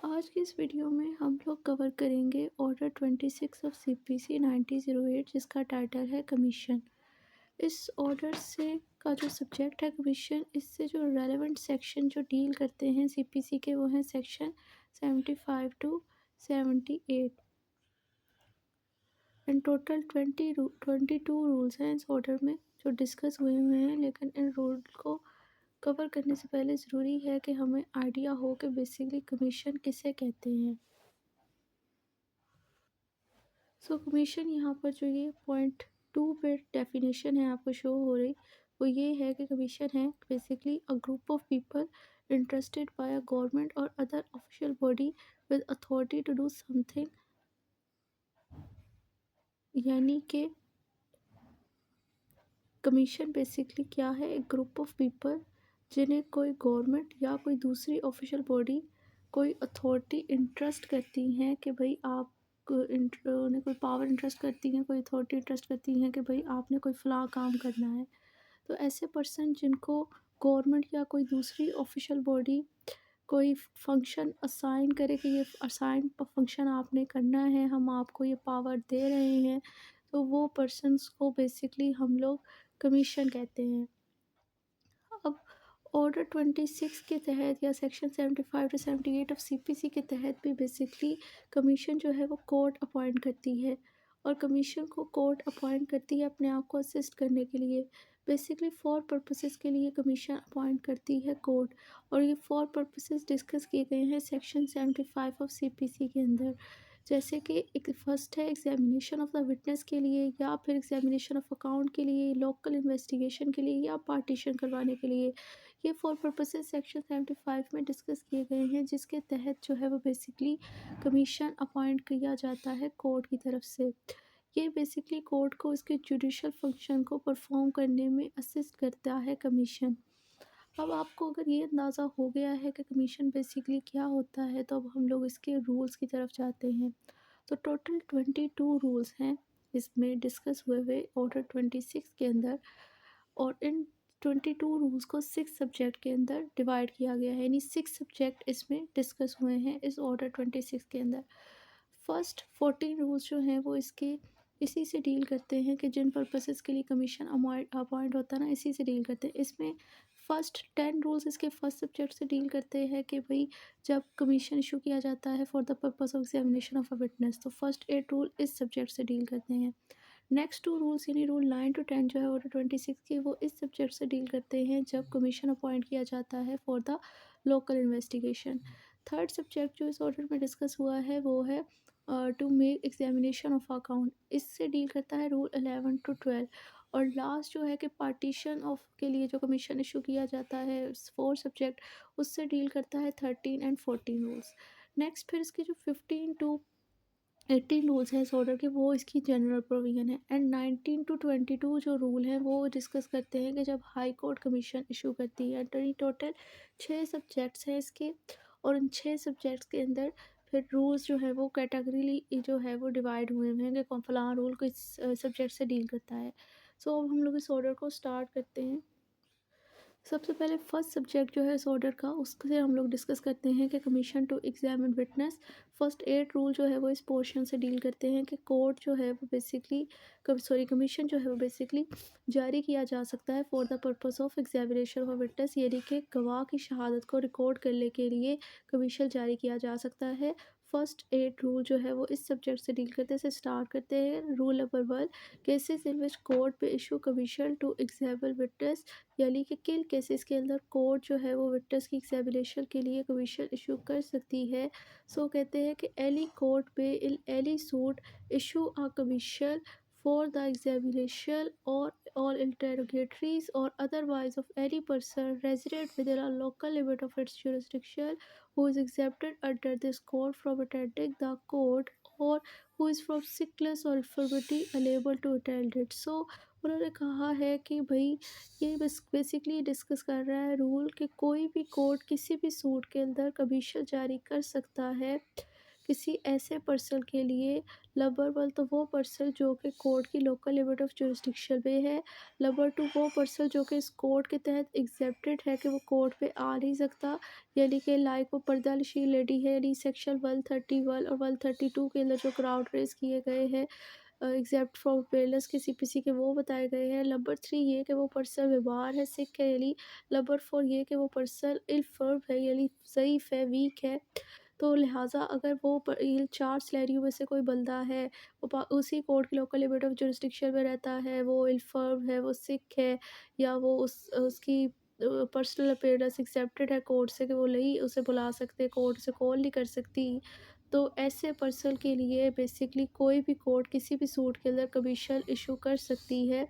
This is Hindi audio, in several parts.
आज की इस वीडियो में हम लोग कवर करेंगे ऑर्डर 26 ऑफ सीपीसी 9008 जिसका टाइटल है कमीशन। इस ऑर्डर से का जो सब्जेक्ट है कमीशन, इससे जो रेलेवेंट सेक्शन जो डील करते हैं सीपीसी के वो हैं section 75 to 78 and total 22 rules हैं इस ऑर्डर में जो डिस्कस हुए हैं। लेकिन इन रूल को कवर करने से पहले ज़रूरी है कि हमें आइडिया हो कि बेसिकली कमीशन किसे कहते हैं। सो कमीशन यहाँ पर जो ये पॉइंट 2 पे डेफिनेशन है आपको शो हो रही, वो ये है कि कमीशन है basically a group of people interested by a government or other official body with authority to do something. यानी कि कमीशन बेसिकली क्या है, एक ग्रुप ऑफ पीपल जिन्हें कोई गवर्नमेंट या कोई दूसरी ऑफिशियल बॉडी, कोई अथॉरिटी इंटरेस्ट करती हैं कि भाई आप उन्हें कोई पावर इंटरेस्ट करती हैं, कोई अथॉरिटी इंटरेस्ट करती हैं कि भाई आपने कोई फ़लाँ काम करना है। तो ऐसे पर्सन जिनको गवर्नमेंट या कोई दूसरी ऑफिशियल बॉडी कोई फंक्शन असाइन करे कि ये असाइन फंक्शन आपने करना है, हम आपको ये पावर दे रहे हैं, तो वो पर्सन्स को बेसिकली हम लोग कमीशन कहते हैं। अब ऑर्डर 26 के तहत या सेक्शन 75 टू 78 ऑफ सीपीसी के तहत भी बेसिकली कमीशन जो है वो कोर्ट अपॉइंट करती है, और कमीशन को कोर्ट अपॉइंट करती है अपने आप को असिस्ट करने के लिए। बेसिकली फॉर पर्पसेस के लिए कमीशन अपॉइंट करती है कोर्ट, और ये फॉर पर्पसेस डिस्कस किए गए हैं सेक्शन 75 ऑफ सीपीसी के अंदर। जैसे कि एक फर्स्ट है एग्जामिनेशन ऑफ द विटनेस के लिए, या फिर एग्जामिनेशन ऑफ अकाउंट के लिए, लोकल इन्वेस्टिगेशन के लिए, या पार्टीशन करवाने के लिए। ये फॉर पर्पसेस सेक्शन 75 में डिस्कस किए गए हैं, जिसके तहत जो है वो बेसिकली कमीशन अपॉइंट किया जाता है कोर्ट की तरफ से। ये बेसिकली कोर्ट को इसके जुडिशल फंक्शन को परफॉर्म करने में असिस्ट करता है कमीशन। अब आपको अगर ये अंदाज़ा हो गया है कि कमीशन बेसिकली क्या होता है, तो अब हम लोग इसके रूल्स की तरफ जाते हैं। तो टोटल 22 रूल्स हैं इसमें डिस्कस हुए हुए ऑर्डर 26 के अंदर, और इन 22 रूल्स को 6 सब्जेक्ट के अंदर डिवाइड किया गया है, यानी 6 सब्जेक्ट इसमें डिस्कस हुए हैं इस ऑर्डर 26 के अंदर। फर्स्ट 14 रूल्स जो हैं वो इसके इसी से डील करते हैं कि जिन पर्पसेस के लिए कमीशन अपॉइंट होता है ना, इसी से डील करते हैं। इसमें फर्स्ट 10 रूल्स इसके फर्स्ट सब्जेक्ट से डील करते हैं कि भाई जब कमीशन इशू किया जाता है for the purpose of examination of a witness, तो फर्स्ट 8 रूल इस सब्जेक्ट से डील करते हैं। नेक्स्ट 2 रूल्स यानी रूल 9 टू 10 जो है ऑर्डर 26 के, वो इस सब्जेक्ट से डील करते हैं जब कमीशन अपॉइंट किया जाता है for the local investigation. Third subject जो इस ऑर्डर में डिस्कस हुआ है वो है to make examination of account, इससे डील करता है रूल 11 टू 12। और लास्ट जो है कि पार्टीशन ऑफ के लिए जो कमीशन इशू किया जाता है फोर सब्जेक्ट, उससे डील करता है 13 एंड 14 रूल्स। नेक्स्ट फिर इसके जो 15 टू 18 रूल्स हैं इस ऑर्डर के, वो इसकी जनरल प्रोविजन है। एंड 19 टू 22 जो रूल हैं वो डिस्कस करते हैं कि जब हाई कोर्ट कमीशन इशू करती है। तो ये टोटल 6 सब्जेक्ट्स हैं इसके, और इन 6 सब्जेक्ट्स के अंदर फिर रूल्स जो है वो कैटेगरीली जो है वो डिवाइड हुए हुए हैं कि कौन फलां रूल किस सब्जेक्ट से डील करता है। सो अब हम लोग इस ऑर्डर को स्टार्ट करते हैं। सबसे पहले फर्स्ट सब्जेक्ट जो है इस ऑर्डर का, उससे हम लोग डिस्कस करते हैं कि commission to examine witness. First 8 rule जो है वो इस पोर्शन से डील करते हैं कि कोर्ट जो है वो बेसिकली कमीशन जो है वो बेसिकली जारी किया जा सकता है for the purpose of examination of witness, यानी कि गवाह की शहादत को रिकॉर्ड करने के लिए कमीशन जारी किया जा सकता है। फर्स्ट 8 रूल जो है वो इस सब्जेक्ट से डील करते से स्टार्ट करते हैं। Rule number 1, cases in which court पे issue commission to examine witness, यानी कि किन केसेस के अंदर कोर्ट जो है वो विटनेस की एग्जामिनेशन के लिए कमीशन इशू कर सकती है। सो कहते हैं कि एनी कोर्ट पे इन any suit issue a commission for the examination और all interrogatories or otherwise of any person resident within a local limit of its jurisdiction who is exempted under this code from attending the court, or who is from sickness or infirmity unable to attend it। So उन्होंने कहा है कि भाई ये बस बेसिकली डिस्कस कर रहा है रूल कि कोई भी कोर्ट किसी भी सूट के अंदर कमीशन जारी कर सकता है किसी ऐसे पर्सन के लिए नंबर 1 तो वो पर्सन जो कि कोर्ट की लोकल लिमिट ऑफ जुरिस्डिक्शन में है। नंबर 2 वो पर्सन जो कि इस कोर्ट के तहत एग्जेप्टेड है कि वो कोर्ट पे आ नहीं सकता, यानी कि लाइक वो पर्दानशीन लेडी है, यानी सेक्शन 131 और 132 के अंदर जो ग्राउंड रेज किए गए हैं एग्जेप्ट फ्रॉम पेलस के सीपीसी के, वो बताए गए हैं। नंबर 3 ये कि वो पर्सन बीमार है, सिक है, यानी नंबर 4 ये कि वो पर्सन इनफर्म है, यानी ज़ईफ़ है, वीक है। तो लिहाजा अगर वो इन 4 सिनेरियो में से कोई बंदा है, वो उसी कोर्ट की लोकल लिमिट ऑफ जुरिस्डिक्शन में रहता है, वो इनफर्म है, वो सिक है, या वो उसकी पर्सनल अपीयरेंस एक्सेप्टेड है कोर्ट से कि वो नहीं उसे बुला सकते, कोर्ट से कॉल नहीं कर सकती, तो ऐसे पर्सन के लिए बेसिकली कोई भी कोर्ट किसी भी सूट के अंदर कमीशन इशू कर सकती है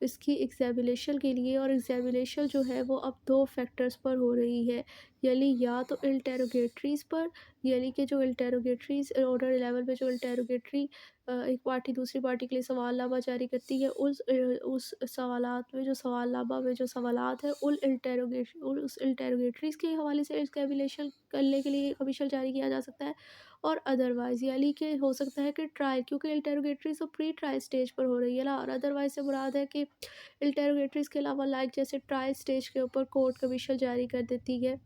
इसकी एग्ज़ामिनेशन के लिए। और एग्ज़ामिनेशन जो है वो अब 2 फैक्टर्स पर हो रही है, यानी या तो इंटेरोगेटरीज़ पर, यानी कि जो इंटेरोगेटरीज़ ऑर्डर 11 में जो इंटेरोगेटरी एक पार्टी दूसरी पार्टी के लिए सवालनामा जारी करती है, उस सवालात में जो सवालनामा में जो सवालात हैं उस इंटेरोगेटरीज़ के हवाले से एग्ज़ामिनेशन करने के लिए कमीशन जारी किया जा सकता है। और अदरवाइज़ यानी कि हो सकता है कि ट्रायल, क्योंकि इंटेरोगेटरी तो प्री ट्रायल स्टेज पर हो रही है ना, और अदरवाइज़ से मुराद है कि इंटेरोगेटरीज़ के अलावा लाइक जैसे ट्रायल स्टेज के ऊपर कोर्ट कमीशन जारी कर देती है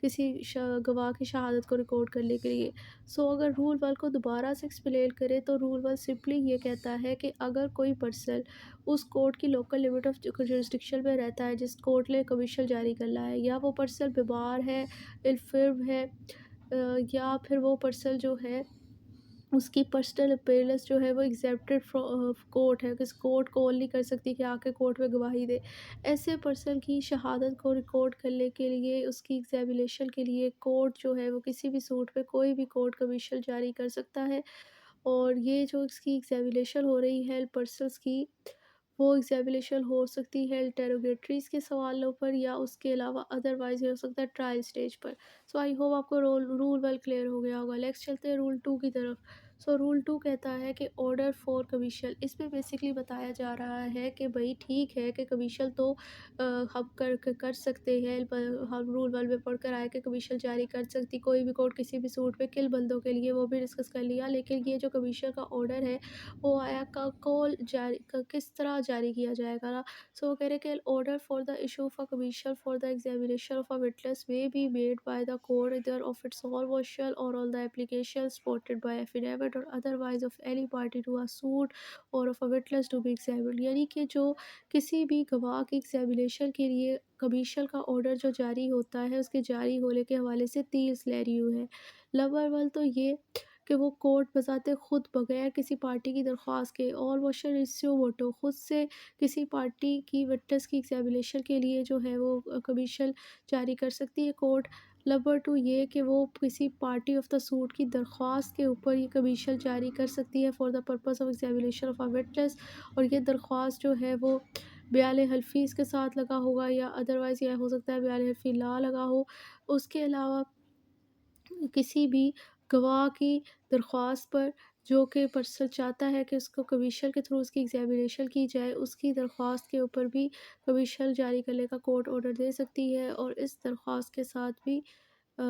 किसी गवाह की शहादत को रिकॉर्ड करने के लिए। सो अगर रूल 1 को दोबारा से एक्सप्लेन करें तो रूल 1 सिंपली ये कहता है कि अगर कोई पर्सन उस कोर्ट की लोकल लिमिट ऑफ जुरिस्डिक्शन में रहता है जिस कोर्ट ने कमीशन जारी करना है, या वो पर्सन बीमार है, इनफर्म है, या फिर वो पर्सन जो है उसकी पर्सनल अपीयरेंस जो है वो एग्जेप्टेड कोर्ट है, किस कोर्ट कॉल नहीं कर सकती कि आके कोर्ट में गवाही दे। ऐसे पर्सन की शहादत को रिकॉर्ड करने के लिए उसकी एग्जामिनेशन के लिए कोर्ट जो है वो किसी भी सूट पे कोई भी कोर्ट कमीशन जारी कर सकता है। और ये जो इसकी एग्जामिनेशन हो रही है पर्सनस की, वो एग्जामिनेशन हो सकती है इंटेरोगेटरीज के सवालों पर, या उसके अलावा अदरवाइज हो सकता है ट्रायल स्टेज पर। सो आई होप आपको रूल वेल क्लियर हो गया होगा। नेक्स्ट चलते हैं रूल 2 की तरफ। सो रूल 2 कहता है कि ऑर्डर फॉर कमीशन, इसमें बेसिकली बताया जा रहा है कि भाई ठीक है कि कमीशन तो हम कर सकते हैं, हम रूल 1 में पढ़ कर आए कि कमीशन जारी कर सकती कोई भी कोर्ट किसी भी सूट पे किल बंदों के लिए, वो भी डिस्कस कर लिया। लेकिन ये जो कमीशन का ऑर्डर है वो आया का कॉल जारी किस तरह जारी किया जाएगा ना। सो वो कह रहे हैं कि order for the issue of a commission for the examination of a witness may be made by the court either of its all virtual or all the application supported by affidavit or otherwise of any party to a suit or of a witness to be examined, यानी कि जो किसी भी गवाह के एग्जामिनेशन के लिए कमीशन का ऑर्डर जो जारी होता है उसके जारी होने के हवाले से 3 सिनेरियो है। नंबर 1 तो ये कि वो कोर्ट बज़ाते खुद बगैर किसी पार्टी की दरख्वास्त के और मोशन रिस्यू वोटो खुद से किसी पार्टी की विटनेस की एग्जामिनेशन के लिए जो है वो कमीशन जारी कर सकती है कोर्ट। नंबर 2 ये कि वो किसी पार्टी ऑफ द सूट की दरख्वास्त के ऊपर ये कमीशन जारी कर सकती है for the purpose of examination of a witness, और ये दरख्वास्त जो है वो बयान हल्फी इसके साथ लगा होगा, या अदरवाइज़ यह हो सकता है बयान हल्फी ना लगा हो। उसके अलावा किसी भी गवाह की दरख्वास्त पर जो कि पर्सन चाहता है कि उसको कमीशन के थ्रू उसकी एग्जामिनेशन की जाए, उसकी दरख्वास्त के ऊपर भी कमीशन जारी करने का कोर्ट ऑर्डर दे सकती है। और इस दरख्वास्त के साथ भी अ,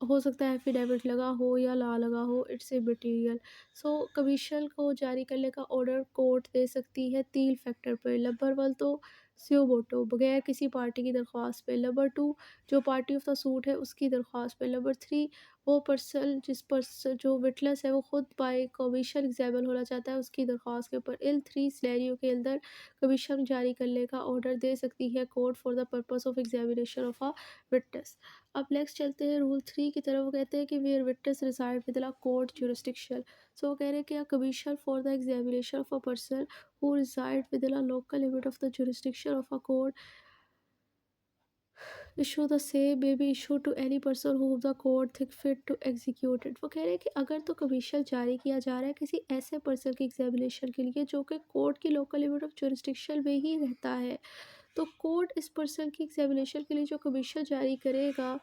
हो सकता है एफिडेविट लगा हो या ना लगा हो, इट्स इमैटेरियल। सो कमीशन को जारी करने का ऑर्डर कोर्ट दे सकती है 3 फैक्टर पर। नंबर 1 तो स्यू वोटो बगैर किसी पार्टी की दरख्वास्त पे। नंबर 2 जो पार्टी ऑफ द सूट है उसकी दरख्वास्त पे। नंबर 3 वो पर्सन जिस पर्सन जो विटनेस है वो खुद बाय कमीशन एग्जामिन होना चाहता है उसकी दरख्वास्त के ऊपर। इन 3 सिनेरियो के अंदर कमीशन जारी करने का ऑर्डर दे सकती है court for the purpose of examination of a witness. अब नेक्स्ट चलते हैं रूल 3 की तरफ। वो कहते हैं कि where witness reside within court jurisdiction। So वो कह रहे हैं कि commission for the examination of a person who reside within a local limit of the jurisdiction of a court issue the same may be issued to any person whom the court think fit to execute it। वो कह रहे हैं कि अगर तो कमीशन जारी किया जा रहा है किसी ऐसे पर्सन की एग्जामिनेशन के लिए जो कि कोर्ट की लोकल लिमिट ऑफ जुरिस्डिक्शन में ही रहता है, तो कोर्ट इस पर्सन की एग्जामिनेशन के लिए जो कमीशन जारी करेगा,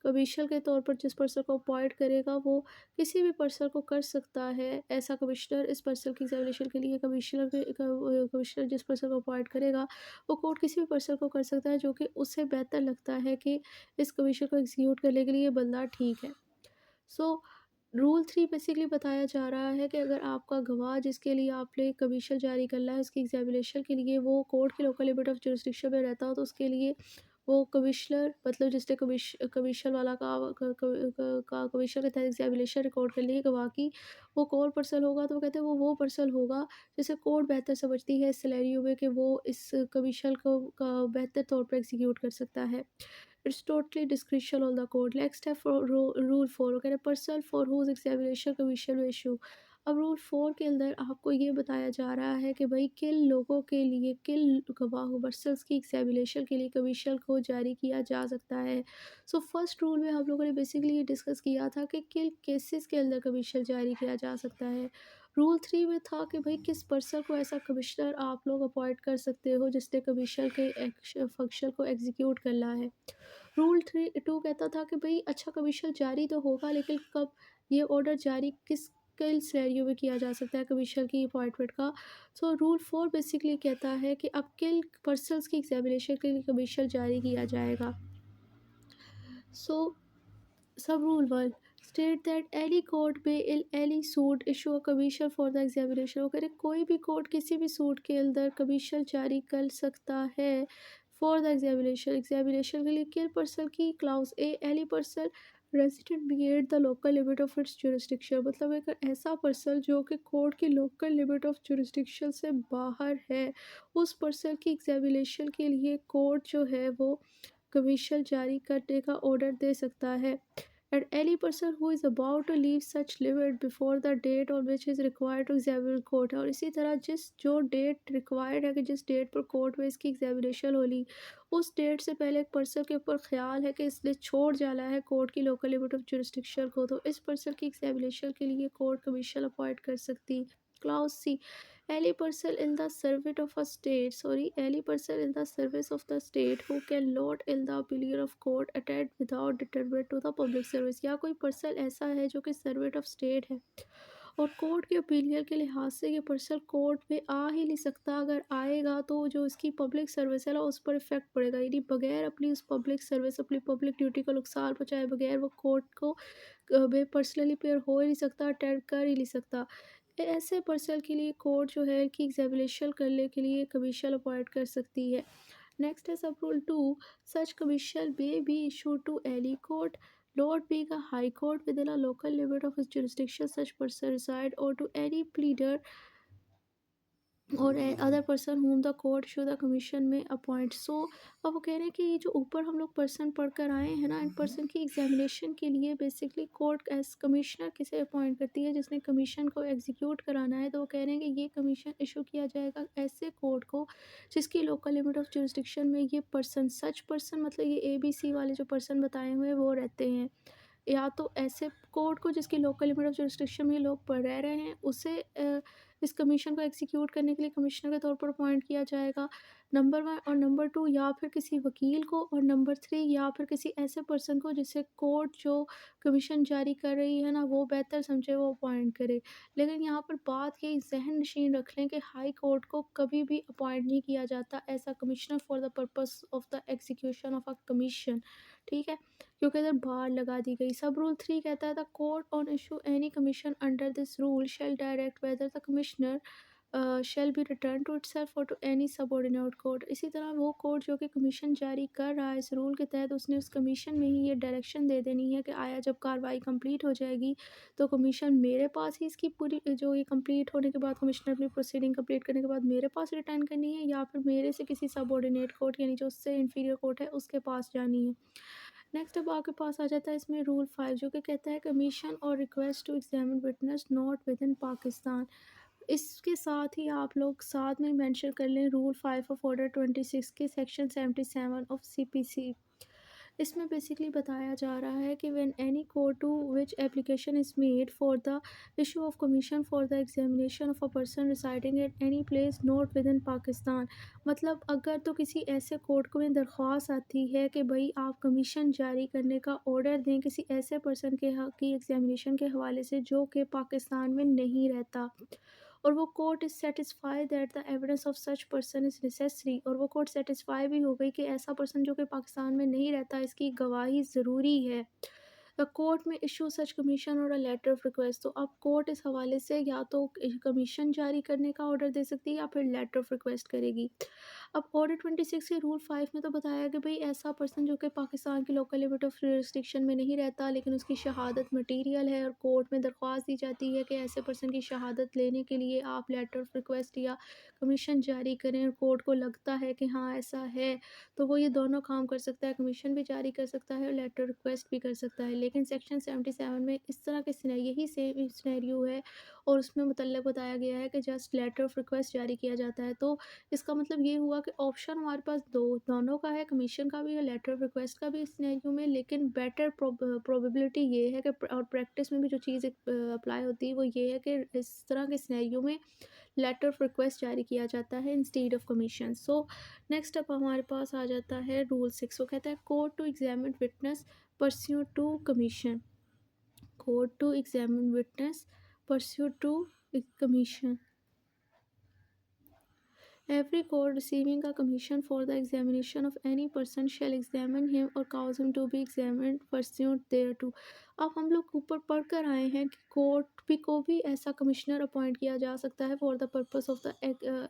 कमीशन के तौर पर जिस पर्सन को अपॉइंट करेगा वो किसी भी पर्सन को कर सकता है ऐसा कमिश्नर इस पर्सन की एग्जामिनेशन के लिए। कमिश्नर जिस पर्सन को अपॉइंट करेगा वो कोर्ट किसी भी पर्सन को कर सकता है जो कि उससे बेहतर लगता है कि इस कमीशन को एग्जीक्यूट करने के लिए ये बंदा ठीक है। सो रूल 3 बेसिकली बताया जा रहा है कि अगर आपका गवाह जिसके लिए आपने कमीशन जारी करना है उसकी एग्जामिनेशन के लिए वो कोर्ट के लोकल लिमिट ऑफ जुरिस्डिक्शन में रहता हो तो उसके लिए वो कमिश्नर मतलब जिसने कमीशन वाला का कमीशन के तहत एग्जामिनेशन रिकॉर्ड कर ली गवाह की वो कौन पर्सन होगा तो वो कहते हैं वो पर्सन होगा जिसे कोर्ट बेहतर समझती है इस सिनेरियो में कि वो इस कमीशन को का बेहतर तौर पर एग्जीक्यूट कर सकता है। It's totally discretion on the court. Next step for rule 4 okay, a person for whose examination commission will issue। अब रूल 4 के अंदर आपको ये बताया जा रहा है कि भाई किन लोगों के लिए किन गवाह पर्सन्स की एग्जामिनेशन के लिए कमीशन को जारी किया जा सकता है। सो फर्स्ट रूल में हम लोगों ने बेसिकली ये डिस्कस किया था कि किन केसेस के अंदर कमीशन जारी किया जा सकता है। रूल 3 में था कि भाई किस पर्सन को ऐसा कमिश्नर आप लोग अपॉइंट कर सकते हो जिसने कमीशन के फंक्शन को एग्जीक्यूट करना है। रूल 2 कहता था कि भई अच्छा कमीशन जारी तो होगा लेकिन कब ये ऑर्डर जारी किन सिनेरियो में किया जा सकता है कमीशन की अपॉइंटमेंट का। सो रूल 4 बेसिकली कहता है कि अब किन पर्सन्स की एग्जामिनेशन के लिए कमीशन जारी किया जाएगा। So sub rule 1 state that any court में in any suit issue a commission for the examination. वो कह रहे कोई भी कोर्ट किसी भी सूट के अंदर कमीशन जारी कर सकता है फॉर द एग्जामिनेशन एग्जामिनेशन के लिए किन पर्सन की clause A any person resident beyond the local limit of its jurisdiction. मतलब एक ऐसा पर्सन जो कि कोर्ट की लोकल लिमिट ऑफ जुरिस्डिक्शन से बाहर है उस पर्सन की एग्जामिनेशन के लिए कोर्ट जो है वो कमीशन जारी करने का ऑर्डर दे सकता है। And any person who is about to leave such limit before the date on which is required to examine in court। और इसी तरह जो डेट रिक्वायर्ड है कि जिस डेट पर कोर्ट में इसकी एग्जामिनेशन होगी उस डेट से पहले एक पर्सन के ऊपर ख्याल है कि इसने छोड़ जाना है कोर्ट की लोकल लिमिट ऑफ जुरिस्डिक्शन को तो इस पर्सन की एग्जामिनेशन के लिए कोर्ट कमीशन अपॉइंट कर सकती। Clause C any person in the service of a state any person in the service of the state who can not in the opinion of court attend without deterrent to the public service। या कोई पर्सन ऐसा है जो कि सर्वेंट ऑफ स्टेट है और कोर्ट के ओपिनियन के लिहाज से ये पर्सन कोर्ट में आ ही नहीं सकता अगर आएगा तो जो इसकी पब्लिक सर्विस है ना उस पर इफेक्ट पड़ेगा यानी बगैर अपनी उस पब्लिक सर्विस अपनी पब्लिक ड्यूटी को नुकसान पहुँचाए बगैर वो कोर्ट को में पर्सनली पेयर हो ही नहीं सकता अटेंड कर ही नहीं सकता। ऐसे पर्सन के लिए कोर्ट जो है कि एग्जामिनेशन करने के लिए कमीशन अपॉइंट कर सकती है। नेक्स्ट है sub rule 2 such commission may be issued to any court not being a high court within a local limit of his jurisdiction such person reside और टू एनी प्लीडर और other person whom the court show the commission may appoint. So अब वो कह रहे हैं कि ये जो ऊपर हम लोग पर्सन पढ़कर आए हैं ना इन पर्सन की एग्जामिनेशन के लिए बेसिकली कोर्ट एज कमिश्नर किसे अपॉइंट करती है जिसने कमीशन को एग्जीक्यूट कराना है तो वो कह रहे हैं कि ये कमीशन इशू किया जाएगा ऐसे कोर्ट को जिसकी लोकल लिमिट ऑफ जुरिस्डिक्शन में ये पर्सन सच पर्सन मतलब ये ABC वाले जो पर्सन बताए हुए हैं वो रहते हैं या तो ऐसे कोर्ट को जिसकी लोकल लिमिट ऑफ जुरिस्डिक्शन में ये लोग पढ़ रहे हैं उसे इस कमीशन को एग्जीक्यूट करने के लिए कमिश्नर के तौर पर अपॉइंट किया जाएगा। नंबर 1 और नंबर 2 या फिर किसी वकील को और नंबर 3 या फिर किसी ऐसे पर्सन को जिसे कोर्ट जो कमीशन जारी कर रही है ना वो बेहतर समझे वो अपॉइंट करे। लेकिन यहाँ पर बात ये ज़हन नशीन रख लें कि हाई कोर्ट को कभी भी अपॉइंट नहीं किया जाता as a commissioner for the purpose of the execution of a commission. ठीक है क्योंकि इधर बार लगा दी गई। सब रूल 3 कहता है the court on issue any commission under this rule shall direct whether the commissioner shall be return to itself और टू एनी सबऑर्डिनेट कोर्ट। इसी तरह वो कोर्ट जो कि कमीशन जारी कर रहा है इस रूल के तहत उसने उस कमीशन में ही ये डायरेक्शन दे देनी है कि आया जब कार्रवाई कंप्लीट हो जाएगी तो कमीशन मेरे पास ही इसकी पूरी जो ये कंप्लीट होने के बाद कमिश्नर अपनी प्रोसीडिंग कंप्लीट करने के बाद मेरे पास रिटर्न करनी है या फिर मेरे से किसी सबऑर्डिनेट कोर्ट यानी जो उससे इंफीरियर कोर्ट है उसके पास जानी है। नेक्स्ट अब आपके पास आ जाता है इसमें रूल 5 जो कि कहता है कमीशन और request to examine witness not within Pakistan. इसके साथ ही आप लोग साथ में मेंशन कर लें रूल 5 ऑफ ऑर्डर 26 के सेक्शन 77 ऑफ CPC। इसमें बेसिकली बताया जा रहा है कि when any court to which application is made for the issue of commission for the examination of a person residing at any place not within Pakistan. मतलब अगर तो किसी ऐसे कोर्ट को में दरख्वास्त आती है कि भाई आप कमीशन जारी करने का ऑर्डर दें किसी ऐसे पर्सन के की एग्जामिनेशन के हवाले से जो कि पाकिस्तान में नहीं रहता और वो court is satisfy that the evidence of such person is necessary और वो कोर्ट सेटिस्फाई भी हो गई कि ऐसा पर्सन जो कि पाकिस्तान में नहीं रहता इसकी गवाही ज़रूरी है। द कोर्ट में इशू सच कमीशन और अ लेटर ऑफ रिक्वेस्ट। तो अब कोर्ट इस हवाले से या तो कमीशन जारी करने का ऑर्डर दे सकती है या फिर लेटर ऑफ रिक्वेस्ट करेगी। अब ऑर्डर 26 के रूल 5 में तो बताया कि भाई ऐसा पर्सन जो कि पाकिस्तान की लोकल लिमिट ऑफ जुरिस्डिक्शन में नहीं रहता लेकिन उसकी शहादत मटीरियल है और कोर्ट में दरख्वास्त दी जाती है कि ऐसे पर्सन की शहादत लेने के लिए आप लेटर ऑफ रिक्वेस्ट या कमीशन जारी करें और कोर्ट को लगता है कि हाँ ऐसा है, तो वो ये दोनों काम कर सकता है, कमीशन भी जारी कर सकता है और लेटर रिक्वेस्ट भी कर सकता है। लेकिन सेक्शन 77 में इस तरह के यही सेम सिनेरियो है और उसमें मुतल्लक बताया गया है कि जस्ट लेटर ऑफ रिक्वेस्ट जारी किया जाता है। तो इसका मतलब ये हुआ कि ऑप्शन हमारे पास दोनों का है, कमीशन का भी है, लेटर ऑफ रिक्वेस्ट का भी इस सिनेरियो में, लेकिन बेटर प्रोबेबिलिटी ये है कि और प्रैक्टिस में भी जो चीज़ अप्लाई होती है वो ये है कि इस तरह के सिनेरियो में लेटर ऑफ रिक्वेस्ट जारी किया जाता है instead of commission. So next up हमारे पास आ जाता है रूल 6। वो कहता है court to examine witness pursue to commission. Court to examine witness pursue to commission. Every court receiving a commission for the examination of any person shall examine him or cause him to be examined pursuant thereto। अब हम लोग ऊपर पढ़ कर आए हैं कि कोर्ट भी को भी ऐसा कमिश्नर अपॉइंट किया जा सकता है for the purpose of the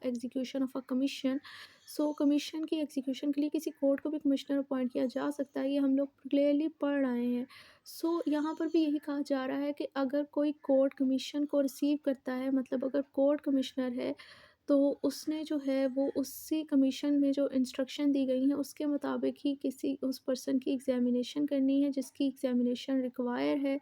execution of a commission. So commission की एग्जीक्यूशन के लिए किसी कोर्ट को भी कमिश्नर अपॉइंट किया जा सकता है, ये हम लोग क्लियरली पढ़ आए हैं। सो यहाँ पर भी यही कहा जा रहा है कि अगर कोई कोर्ट कमीशन को रिसीव करता है, मतलब अगर कोर्ट कमिश्नर है तो उसने जो है वो उसी कमीशन में जो इंस्ट्रक्शन दी गई हैं उसके मुताबिक ही किसी उस पर्सन की एग्ज़ामिनेशन करनी है जिसकी एग्ज़ामिनेशन रिक्वायर है,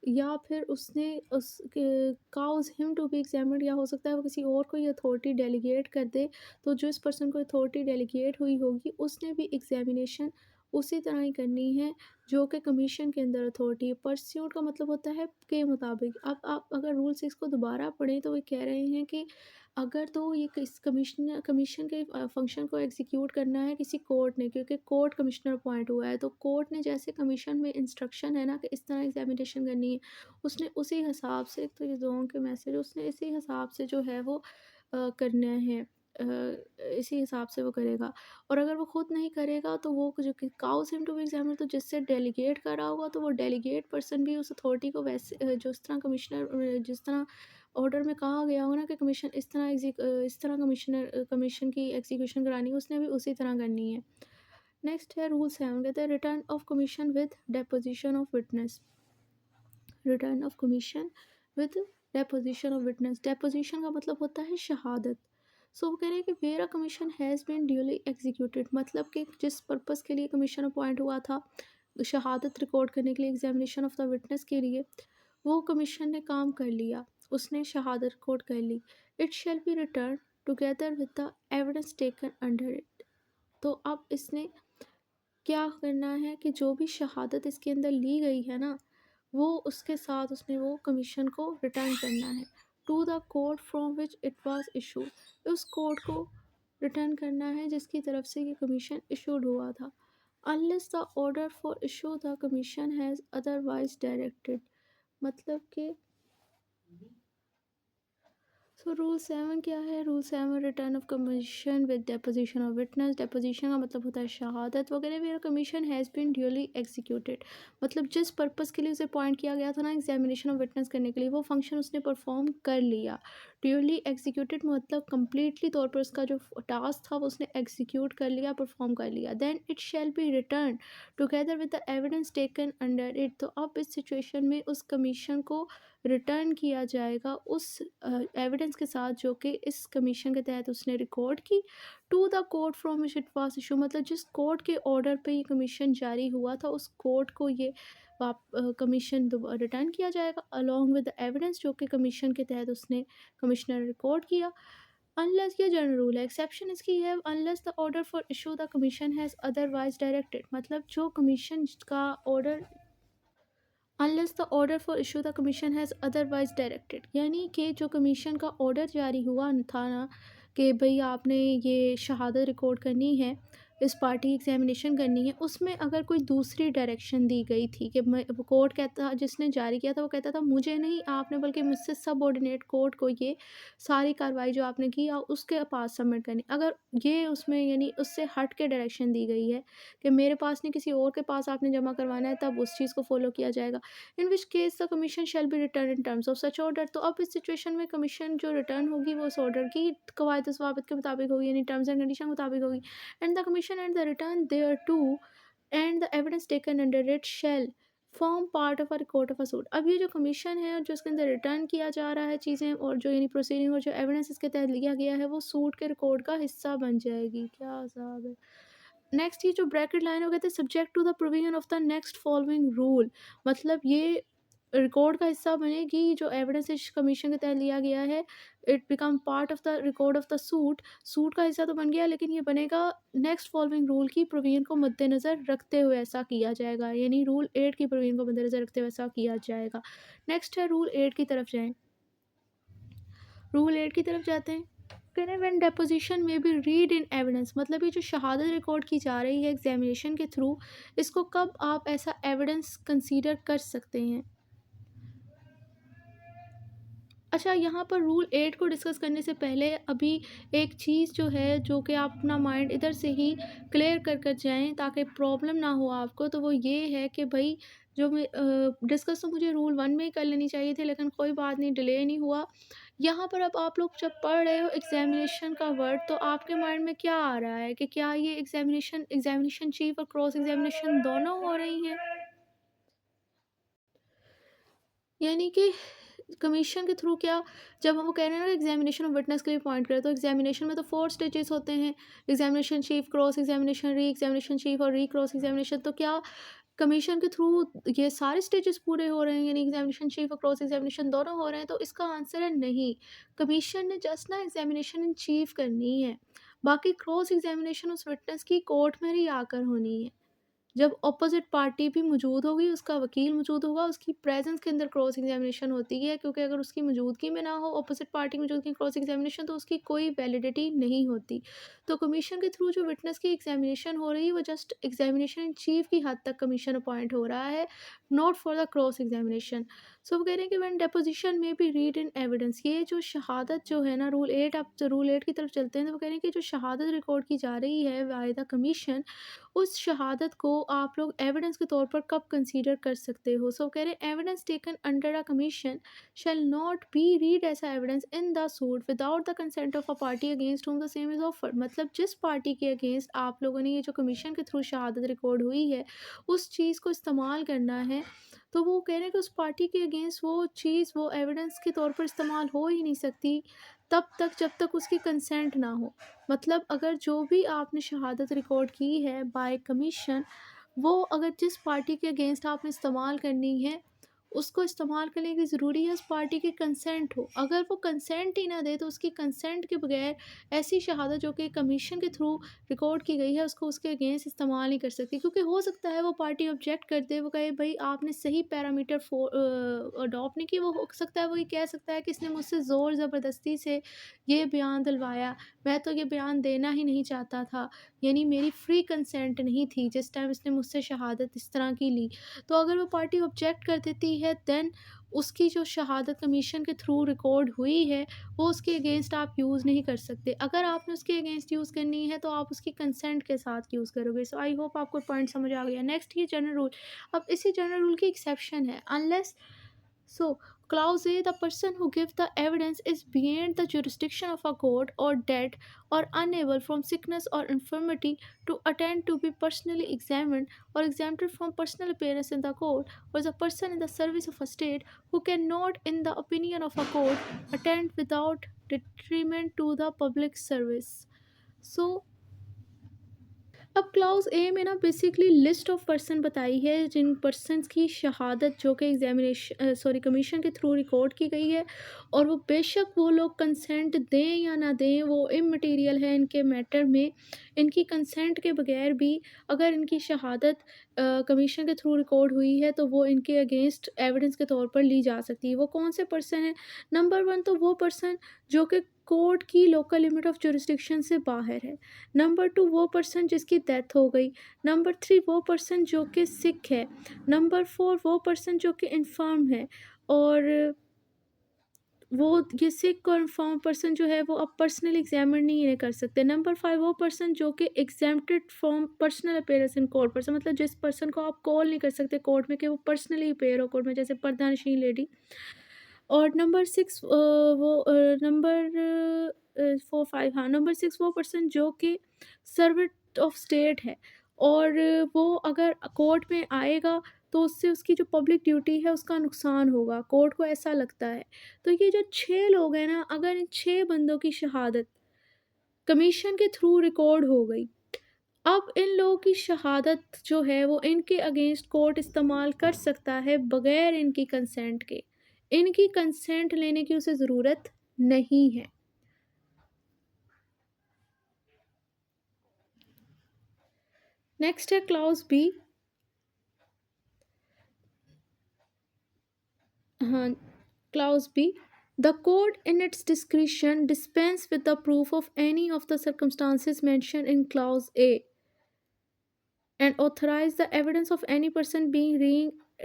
या फिर उसने उस cause him to be examined, या हो सकता है वो किसी और को ये अथॉरिटी डेलीगेट कर दे। तो जो इस पर्सन को अथॉरिटी डेलीगेट हुई होगी उसने भी एग्ज़ामिनेशन उसी तरह ही करनी है जो कि कमीशन के अंदर अथॉरिटी है। परस्यूट का मतलब होता है के मुताबिक। अब आप अगर रूल 6 को दोबारा पढ़ें तो वो कह रहे हैं कि अगर तो ये किस कमीशन के फंक्शन को एग्जीक्यूट करना है किसी कोर्ट ने, क्योंकि कोर्ट कमिश्नर अपॉइंट हुआ है, तो कोर्ट ने जैसे कमीशन में इंस्ट्रक्शन है ना कि इस तरह एग्जामिनेशन करनी है, उसने उसी हिसाब से, तो ये दोनों के मैसेज उसने इसी हिसाब से जो है वो करना है, इसी हिसाब से वो करेगा। और अगर वो खुद नहीं करेगा तो वो जो कि cause him to be examiner, तो जिससे डेलीगेट करा होगा तो वो डेलीगेट पर्सन भी उस अथॉरिटी को वैसे जो इस तरह कमिश्नर जिस तरह ऑर्डर में कहा गया हो ना कि कमीशन इस तरह कमीशन की एग्जीक्यूशन करानी है, उसने भी उसी तरह करनी है। नेक्स्ट है रूल 7। कहते हैं return of commission with deposition of witness. Return of commission with deposition of witness. Deposition का मतलब होता है शहादत। सो वो कह रहे हैं कि where a commission has been duly executed, मतलब कि जिस पर्पज़ के लिए कमीशन अपॉइंट हुआ था शहादत रिकॉर्ड करने के लिए, एग्जामिनेशन ऑफ द विटनेस के लिए, वो कमीशन ने काम कर लिया, उसने शहादत रिकॉर्ड कर ली। It shall be return together with the evidence taken under it. तो अब इसने क्या करना है कि जो भी शहादत इसके अंदर ली गई है ना, वो उसके साथ उसने वो कमीशन को रिटर्न करना है to the court from which it was issued. उस कोर्ट को रिटर्न करना है जिसकी तरफ से ये कमीशन इशूड हुआ था। Unless the order for issue the commission has otherwise directed, मतलब कि सो रूल 7 क्या है? Rule 7 return of commission with deposition of witness. Deposition का मतलब होता है शहादत वगैरह। मेरा commission has been duly executed, मतलब जिस पर्पज़ के लिए उसे अपॉइंट किया गया था ना एग्जामिनेशन ऑफ विटनेस करने के लिए, वो फंक्शन उसने परफॉर्म कर लिया। ड्यूली एग्जीक्यूटेड मतलब कम्प्लीटली तौर पर उसका जो टास्क था वो उसने एग्जीक्यूट कर लिया, परफॉर्म कर लिया। Then it shall be return together with the evidence taken under it. तो अब इस सिचुएशन में उस कमीशन को रिटर्न किया जाएगा उस एविडेंस के साथ जो कि इस कमीशन के तहत उसने रिकॉर्ड की, to the court from which it was issue, मतलब जिस कोर्ट के ऑर्डर पे ये कमीशन जारी हुआ था उस कोर्ट को ये कमीशन रिटर्न किया जाएगा अलॉन्ग विद द एविडेंस जो कि कमीशन के तहत उसने कमिश्नर रिकॉर्ड किया। अनलेस, ये जनरल रूल है, एक्सेप्शन इसकी है unless the order for issue the commission has otherwise directed, मतलब जो कमीशन का order unless the order for issue the commission has otherwise directed, यानी कि जो कमीशन का ऑर्डर जारी हुआ था ना कि भाई आपने ये शहादत रिकॉर्ड करनी है, इस पार्ट की एग्ज़ामिनेशन करनी है, उसमें अगर कोई दूसरी डायरेक्शन दी गई थी कि मैं वो कोर्ट कहता जिसने जारी किया था वो कहता था मुझे नहीं आपने बल्कि मुझसे सबऑर्डिनेट कोर्ट को ये सारी कार्रवाई जो आपने की उसके पास सबमिट करनी। अगर ये उसमें यानी उससे हट के डायरेक्शन दी गई है कि मेरे पास नहीं किसी और के पास आपने जमा करवाना है, तब उस चीज़ को फ़ॉलो किया जाएगा। In which case the commission shall be return in terms of such order. तो अब इस सिचुएशन में कमीशन जो रिटर्न होगी वो उस ऑर्डर की कवायद व ज़वाबित के मुताबिक होगी, यानी टर्म्स एंड कंडीशन के मुताबिक होगी। And the commission and the return thereto and the evidence taken under it shall form part of a record of a suit. अब ये जो कमीशन है और जो इसके अंदर रिटर्न किया जा रहा है चीज़ें और जो यानी प्रोसीडिंग और जो एविडेंस इसके तहत लिया गया है वो सूट के रिकॉर्ड का हिस्सा बन जाएगी। क्या साहब है। नेक्स्ट ये जो ब्रैकेट लाइन हो कहते हैं subject to the provision of the next following rule. मतलब ये रिकॉर्ड का हिस्सा बनेगी जो एविडेंस इस कमीशन के तहत लिया गया है। It become part of the record of the suit. Suit का हिस्सा तो बन गया लेकिन ये बनेगा नेक्स्ट फॉलोइंग रूल की प्रोविजन को मद्देनज़र रखते हुए ऐसा किया जाएगा, यानी रूल 8 की प्रोविजन को मद्देनज़र रखते हुए ऐसा किया जाएगा। नेक्स्ट है रूल 8 की तरफ जाएँ। रूल 8 की तरफ जाते हैं। कहते हैं व्हेन डेपोजिशन में बी रीड इन एविडेंस, मतलब ये जो शहादत रिकॉर्ड की जा रही है एग्जामिनेशन के थ्रू, इसको कब आप ऐसा एविडेंस कंसीडर कर सकते हैं। अच्छा, यहाँ पर रूल 8 को डिस्कस करने से पहले अभी एक चीज़ जो है जो कि आप अपना माइंड इधर से ही क्लियर कर जाएँ ताकि प्रॉब्लम ना हो आपको, तो वो ये है कि भई जो मैं डिस्कस तो मुझे रूल 1 में ही कर लेनी चाहिए थी लेकिन कोई बात नहीं, डिले नहीं हुआ। यहाँ पर अब आप लोग जब पढ़ रहे हो एग्ज़ामिनेशन का वर्ड, तो आपके माइंड में क्या आ रहा है कि क्या ये एग्ज़ामिनेशन चीफ़ और क्रॉस एग्ज़ामिनेशन दोनों हो रही हैं? यानी कि कमीशन के थ्रू क्या, जब हम वो कह रहे हैं ना एग्जामिनेशन ऑफ विटनेस के लिए पॉइंट करें, तो एग्जामिनेशन में तो 4 स्टेजेस होते हैं। Examination chief, cross examination, re examination chief और री क्रॉस एग्जामिनेशन। तो क्या कमीशन के थ्रू ये सारे स्टेजेस पूरे हो रहे हैं, यानी एग्जामिनेशन चीफ और क्रॉस एग्जामिनेशन दोनों हो रहे हैं? तो इसका आंसर है नहीं। कमीशन ने जस्ट ना एग्जामिनेशन इन चीफ करनी है, बाकी क्रॉस एग्जामिनेशन उस विटनेस की कोर्ट में ही आकर होनी है। जब अपोज़िट पार्टी भी मौजूद होगी, उसका वकील मौजूद होगा, उसकी प्रेज़ेंस के अंदर क्रॉस एग्ज़ामिनेशन होती है, क्योंकि अगर उसकी मौजूदगी में ना हो, अपोज़िट पार्टी मौजूदगी में क्रॉस एग्ज़ामिनेशन, तो उसकी कोई वैलिडिटी नहीं होती। तो कमीशन के थ्रू जो विटनेस की एग्ज़ामिनेशन हो रही है, वो जस्ट एग्ज़ामिनेशन इन चीफ़ की हद तक कमीशन अपॉइंट हो रहा है, not for the cross examination. So वो कह रहे हैं कि when deposition may be read in evidence, ये जो शहादत जो है ना, रूल 8, आप रूल 8 की तरफ चलते हैं, तो वो कह रहे हैं कि जो शहादत रिकॉर्ड की जा रही है बाय द कमीशन, उस शहादत को आप लोग एविडेंस के तौर पर कब कंसीडर कर सकते हो। सो कह रहे हैं evidence taken under a commission shall not be read as a evidence in the suit without the consent of a party against whom the same is offered. मतलब जिस पार्टी के अगेंस्ट आप लोगों ने ये जो कमीशन के थ्रू शहादत रिकॉर्ड हुई है उस चीज़ को इस्तेमाल करना है, तो वो कह रहे हैं कि उस पार्टी के अगेंस्ट वो चीज़ वो एविडेंस के तौर पर इस्तेमाल हो ही नहीं सकती तब तक जब तक उसकी कंसेंट ना हो। मतलब अगर जो भी आपने शहादत रिकॉर्ड की है बाय कमीशन, वो अगर जिस पार्टी के अगेंस्ट आपने इस्तेमाल करनी है, उसको इस्तेमाल करने की ज़रूरी है उस पार्टी की कंसेंट हो। अगर वो कंसेंट ही ना दे तो उसकी कंसेंट के बगैर ऐसी शहादत जो कि कमीशन के थ्रू रिकॉर्ड की गई है उसको उसके अगेंस्ट इस्तेमाल नहीं कर सकती, क्योंकि हो सकता है वो पार्टी ऑब्जेक्ट कर दे, वो कहे भई आपने सही पैरामीटर अडॉप्ट नहीं की। वो हो सकता है वो ये कह सकता है कि इसने मुझसे ज़ोर ज़बरदस्ती से ये बयान दिलवाया, मैं तो ये बयान देना ही नहीं चाहता था, यानी मेरी फ्री कंसेंट नहीं थी जिस टाइम इसने मुझसे शहादत इस तरह की ली। तो अगर वो पार्टी ऑब्जेक्ट कर देती है देन उसकी जो शहादत कमीशन के थ्रू रिकॉर्ड हुई है वो उसके अगेंस्ट आप यूज़ नहीं कर सकते। अगर आपने उसके अगेंस्ट यूज़ करनी है तो आप उसकी कंसेंट के साथ यूज़ करोगे। सो आई होप आपको पॉइंट समझ आ गया। नेक्स्ट ये जनरल रूल। अब इसी जनरल रूल की एक्सेप्शन है, unless so, clause A, the person who gives the evidence is beyond the jurisdiction of a court or dead or unable from sickness or infirmity to attend to be personally examined or exempted from personal appearance in the court, or the person in the service of a state who cannot, in the opinion of a court, attend without detriment to the public service. So, अब क्लाउज़ ए में ना बेसिकली लिस्ट ऑफ पर्सन बताई है जिन पर्सन्स की शहादत जो कि कमीशन के थ्रू रिकॉर्ड की गई है, और वो बेशक वो लोग कंसेंट दें या ना दें वो इमटेरियल है इनके मैटर में। इनकी कंसेंट के बगैर भी अगर इनकी शहादत कमीशन के थ्रू रिकॉर्ड हुई है तो वो इनके अगेंस्ट एविडेंस के तौर पर ली जा सकती है। वो कौन से पर्सन हैं? नंबर 1 तो वो पर्सन जो कि कोर्ट की लोकल लिमिट ऑफ जुरिस्डिक्शन से बाहर है। नंबर 2 वो पर्सन जिसकी डेथ हो गई। नंबर 3 वो पर्सन जो कि सिक है। नंबर 4 वो पर्सन जो कि इन्फर्म है और वो ये सिक और इन्फर्म पर्सन जो है वो अब पर्सनल एग्जामिन नहीं कर सकते। नंबर 5 वो पर्सन जो कि exempted from personal appearance in court person, मतलब जिस पर्सन को आप कॉल नहीं कर सकते कोर्ट में कि वो पर्सनली अपीयर हो कोर्ट में, जैसे प्रधानशील लेडी। और नंबर 6 वो नंबर 4 5 हाँ, नंबर 6 वो पर्सन जो कि सर्वेंट ऑफ स्टेट है और वो अगर कोर्ट में आएगा तो उससे उसकी जो पब्लिक ड्यूटी है उसका नुकसान होगा, कोर्ट को ऐसा लगता है। तो ये जो 6 लोग हैं ना, अगर इन 6 बंदों की शहादत कमीशन के थ्रू रिकॉर्ड हो गई, अब इन लोगों की शहादत जो है वो इनके अगेंस्ट कोर्ट इस्तेमाल कर सकता है बगैर इनकी कंसेंट के। इनकी कंसेंट लेने की उसे ज़रूरत नहीं है। नेक्स्ट है क्लॉज बी। हाँ, clause B. The court in its discretion dispense with the proof of any of the circumstances mentioned in clause A and authorize the evidence of any person being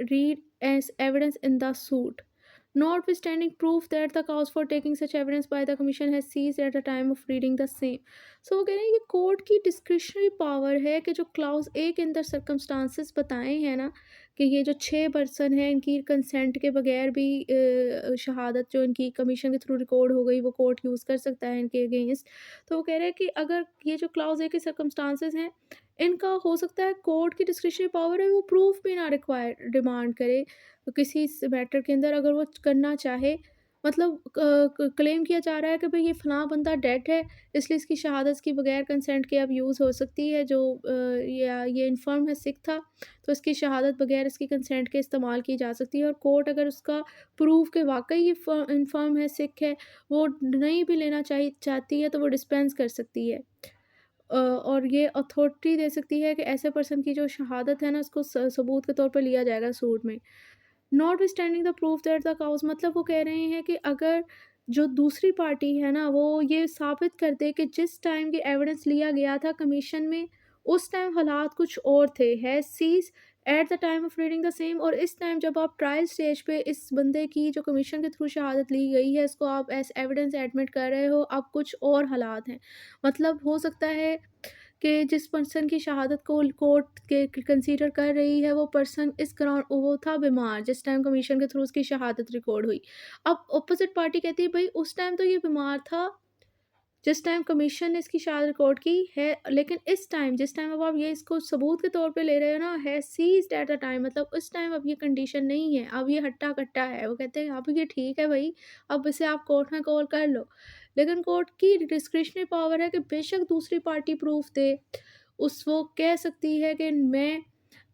read as evidence in the suit, notwithstanding proof that the cause for taking such evidence by the commission has ceased at the time of reading the same. So वो कह रहे हैं कि कोर्ट की डिस्क्रिशनरी पावर है कि जो क्लाउज ए के अंदर सर्कमस्टांसेस बताए हैं ना, कि ये जो 6 पर्सन हैं इनकी कंसेंट के बगैर भी शहादत जो इनकी कमीशन के थ्रू रिकॉर्ड हो गई वो कोर्ट यूज़ कर सकता है इनके अगेंस्ट। तो वो कह रहे हैं कि अगर ये जो क्लाउज ए के सर्कमस्टांसेस हैं इनका हो सकता है कोर्ट की डिस्क्रिशनरी पावर है वो प्रूफ भी ना रिक्वायर डिमांड करे तो किसी मैटर के अंदर, अगर वो करना चाहे, मतलब क्लेम किया जा रहा है कि भाई ये फ़लाँ बंदा डेड है इसलिए इसकी शहादत की बगैर कंसेंट के अब यूज़ हो सकती है, जो या ये इन्फर्म है, सिक था, तो इसकी शहादत बगैर इसकी कंसेंट के इस्तेमाल की जा सकती है और कोर्ट अगर उसका प्रूफ के वाकई ये इन्फर्म है, सिक है, वो नहीं भी लेना चाहती है तो वो डिस्पेंस कर सकती है। और ये अथॉरिटी दे सकती है कि ऐसे पर्सन की जो शहादत है ना उसको सबूत के तौर पर लिया जाएगा सूट में। Notwithstanding the proof that the cause, मतलब वो कह रहे हैं कि अगर जो दूसरी पार्टी है ना वो ये साबित कर दे कि जिस टाइम ये एविडेंस लिया गया था कमीशन में उस टाइम हालात कुछ और थे, है ceases at the time of reading the same, और इस टाइम जब आप ट्रायल स्टेज पे इस बंदे की जो कमीशन के थ्रू शहादत ली गई है इसको आप एज एविडेंस एडमिट कर रहे हो, अब कुछ और हालात हैं। मतलब हो सकता है कि जिस पर्सन की शहादत को कोर्ट के कंसीडर कर रही है वो पर्सन इस ग्राउंड वो था बीमार जिस टाइम कमीशन के थ्रू उसकी शहादत रिकॉर्ड हुई। अब ऑपोजिट पार्टी कहती है भाई उस टाइम तो ये बीमार था जिस टाइम कमीशन ने इसकी शहादत रिकॉर्ड की है, लेकिन इस टाइम जिस टाइम अब आप ये इसको सबूत के तौर पे ले रहे हो ना, है सीज्ड एट द टाइम, मतलब उस टाइम अब ये कंडीशन नहीं है, अब ये हट्टा कट्टा है। वो कहते हैं अब ये ठीक है भाई, अब इसे आप कोर्ट में कॉल कर लो। लेकिन कोर्ट की डिस्क्रिशनरी पावर है कि बेशक दूसरी पार्टी प्रूफ दे, उस वो कह सकती है कि मैं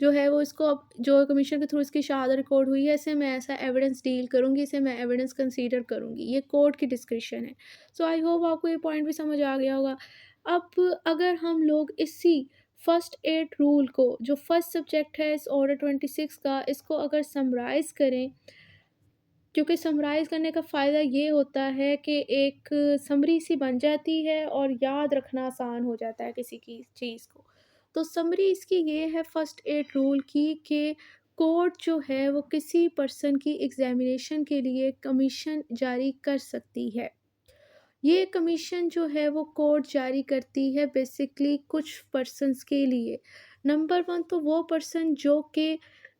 जो है वो इसको अब जो कमीशन के थ्रू इसकी शहादत रिकॉर्ड हुई है इसे मैं ऐसा एविडेंस डील करूँगी, इसे मैं एविडेंस कंसीडर करूँगी। ये कोर्ट की डिस्क्रिशन है। सो आई होप आपको ये पॉइंट भी समझ आ गया होगा। अब अगर हम लोग इसी फर्स्ट एड रूल को, जो फर्स्ट सब्जेक्ट है इस ऑर्डर 26 का, इसको अगर समराइज़ करें, क्योंकि समराइज़ करने का फ़ायदा ये होता है कि एक समरी सी बन जाती है और याद रखना आसान हो जाता है किसी की चीज़ को। तो समरी इसकी ये है फर्स्ट एड रूल की कि कोर्ट जो है वो किसी पर्सन की एग्ज़ामिनेशन के लिए कमीशन जारी कर सकती है। ये कमीशन जो है वो कोर्ट जारी करती है बेसिकली कुछ पर्सन्स के लिए। नंबर 1 तो वो पर्सन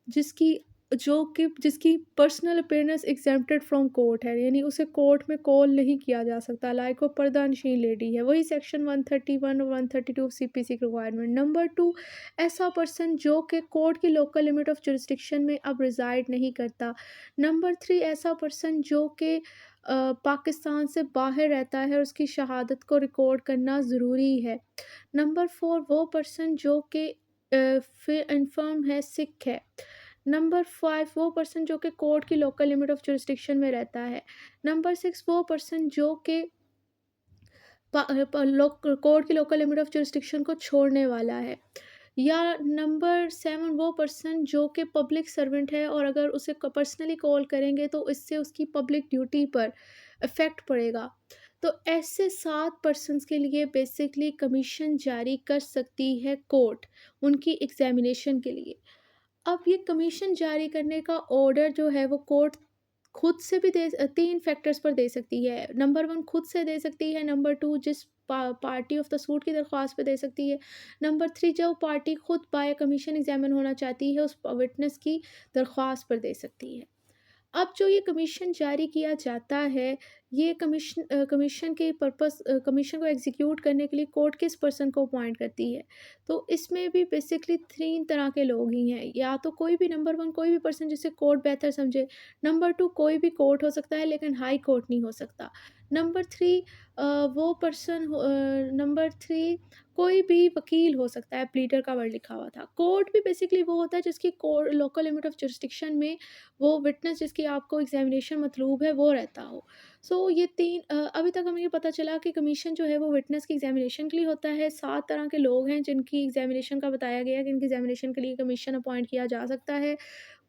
जिसकी जिसकी personal appearance exempted from court है, यानी उसे कोर्ट में कॉल नहीं किया जा सकता, लाइक वो प्रधानशील लेडी है, वही सेक्शन 131 और 132 सीपीसी की रिक्वायरमेंट। नंबर 2 ऐसा पर्सन जो कि कोर्ट की लोकल लिमिट ऑफ जुरिस्डिक्शन में अब रिजाइड नहीं करता। नंबर 3 ऐसा पर्सन जो कि पाकिस्तान से बाहर रहता है और उसकी शहादत को रिकॉर्ड करना ज़रूरी है। नंबर 4 वो पर्सन जो कि फिर इन्फर्म है, सिक है। नंबर 5 वो पर्सन जो कि कोर्ट की लोकल लिमिट ऑफ जुरिस्डिक्शन में रहता है। नंबर 6 वो पर्सन जो कि कोर्ट की लोकल लिमिट ऑफ जुरिस्डिक्शन को छोड़ने वाला है। या नंबर 7 वो पर्सन जो कि पब्लिक सर्वेंट है और अगर उसे पर्सनली कॉल करेंगे तो इससे उसकी पब्लिक ड्यूटी पर इफ़ेक्ट पड़ेगा। तो ऐसे 7 पर्सन्स के लिए बेसिकली कमीशन जारी कर सकती है कोर्ट, उनकी एग्ज़ामिनेशन के लिए। अब ये कमीशन जारी करने का ऑर्डर जो है वो कोर्ट खुद से भी 3 फैक्टर्स पर दे सकती है। नंबर 1 खुद से दे सकती है, नंबर 2 जिस पार्टी ऑफ द सूट की दरख्वास्त पे दे सकती है, नंबर 3 जो पार्टी खुद बाय कमीशन एग्ज़ामिन होना चाहती है उस विटनेस की दरख्वास्त पर दे सकती है। अब जो ये कमीशन जारी किया जाता है, ये कमीशन के कमीशन को एग्ज़ीक्यूट करने के लिए कोर्ट किस पर्सन को अपॉइंट करती है। तो इसमें भी बेसिकली 3 तरह के लोग ही हैं, या तो कोई भी नंबर 1 कोई भी पर्सन जिसे कोर्ट बेहतर समझे, नंबर 2 कोई भी कोर्ट हो सकता है लेकिन हाई कोर्ट नहीं हो सकता। नंबर 3 नंबर 3 कोई भी वकील हो सकता है, प्लीडर का वर्ड लिखा हुआ था। कोर्ट भी बेसिकली वो होता है जिसकी लोकल लिमिट ऑफ जुरिस्डिक्शन में वो विटनेस जिसकी आपको एग्ज़ामिनेशन मतलूब है वो रहता हो। सो ये 3 अभी तक हमें ये पता चला कि कमीशन जो है वो विटनेस की एग्ज़ामिनेशन के लिए होता है। 7 तरह के लोग हैं जिनकी एग्ज़ामिनेशन का बताया गया है कि इनकी एग्ज़ामिनेशन के लिए कमीशन अपॉइंट किया जा सकता है।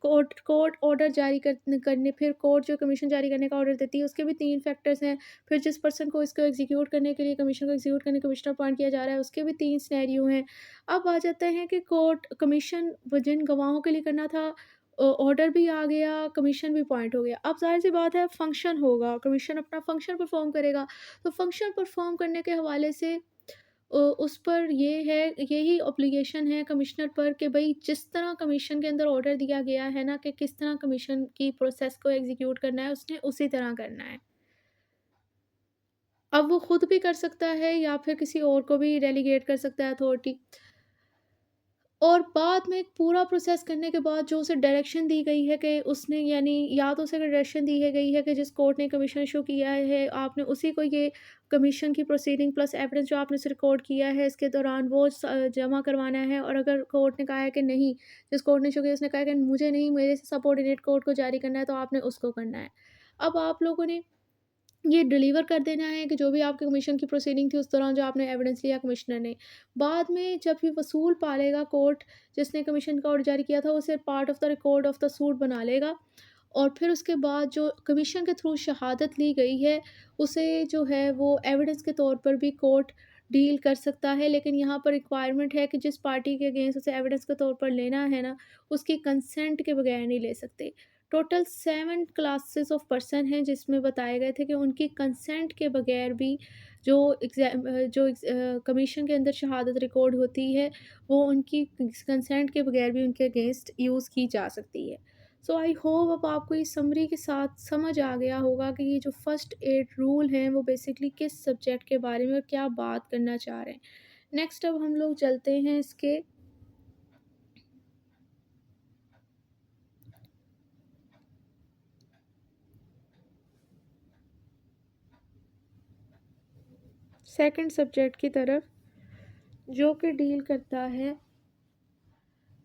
कोर्ट कोर्ट ऑर्डर जारी करने फिर कोर्ट जो कमीशन जारी करने का ऑर्डर देती है उसके भी 3 फैक्टर्स हैं। फिर जिस पर्सन को इसको एग्ज़ीक्यूट करने के लिए कमीशन को एग्ज़ीक्यूट करने कमिश्नर अपॉइंट किया जा रहा है उसके भी 3 सिनेरियो हैं। अब आ जाते हैं कि कोर्ट कमीशन वो जिन गवाहों के लिए करना था, ऑर्डर भी आ गया, कमीशन भी अपॉइंट हो गया। अब ज़ाहिर-सी बात है फंक्शन होगा, कमीशन अपना फंक्शन परफ़ॉर्म करेगा। तो फंक्शन परफ़ॉर्म करने के हवाले से उस पर ये है, यही ऑब्लिगेशन है कमिश्नर पर कि भई जिस तरह कमीशन के अंदर ऑर्डर दिया गया है ना कि किस तरह कमीशन की प्रोसेस को एग्ज़ीक्यूट करना है, उसने उसी तरह करना है। अब वो खुद भी कर सकता है या फिर किसी और को भी डेलीगेट कर सकता है अथॉरिटी। और बाद में एक पूरा प्रोसेस करने के बाद जो उसे डायरेक्शन दी गई है कि उसने यानी या तो उसे डायरेक्शन दी है गई है कि जिस कोर्ट ने कमीशन इशू किया है आपने उसी को ये कमीशन की प्रोसीडिंग प्लस एविडेंस जो आपने उसे रिकॉर्ड किया है इसके दौरान वो जमा करवाना है। और अगर कोर्ट ने कहा है कि नहीं, जिस कोर्ट ने इशू किया उसने कहा है कि मुझे नहीं, मेरे से सबऑर्डिनेट कोर्ट को जारी करना है, तो आपने उसको करना है। अब आप लोगों ने ये डिलीवर कर देना है कि जो भी आपके कमीशन की प्रोसीडिंग थी उस दौरान जो आपने एविडेंस लिया कमिश्नर ने। बाद में जब ये वसूल पा लेगा कोर्ट, जिसने कमीशन का ऑर्डर जारी किया था उसे part of the record of the suit बना लेगा। और फिर उसके बाद जो कमीशन के थ्रू शहादत ली गई है उसे जो है वो एविडेंस के तौर पर भी कोर्ट डील कर सकता है। लेकिन यहाँ पर रिक्वायरमेंट है कि जिस पार्टी के अगेंस्ट उसे एविडेंस के तौर पर लेना है ना, उसकी कंसेंट के बगैर नहीं ले सकते। टोटल 7 क्लासेस ऑफ पर्सन हैं जिसमें बताए गए थे कि उनकी कंसेंट के बगैर भी जो कमीशन के अंदर शहादत रिकॉर्ड होती है वो उनकी कंसेंट के बगैर भी उनके अगेंस्ट यूज़ की जा सकती है। सो आई होप अब आपको इस समरी के साथ समझ आ गया होगा कि ये जो फर्स्ट एड रूल हैं वो बेसिकली किस सब्जेक्ट के बारे में और क्या बात करना चाह रहे हैं। नेक्स्ट अब हम लोग चलते हैं इसके सेकंड सब्जेक्ट की तरफ, जो कि डील करता है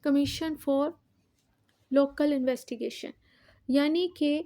कमीशन फॉर लोकल इन्वेस्टिगेशन। यानी कि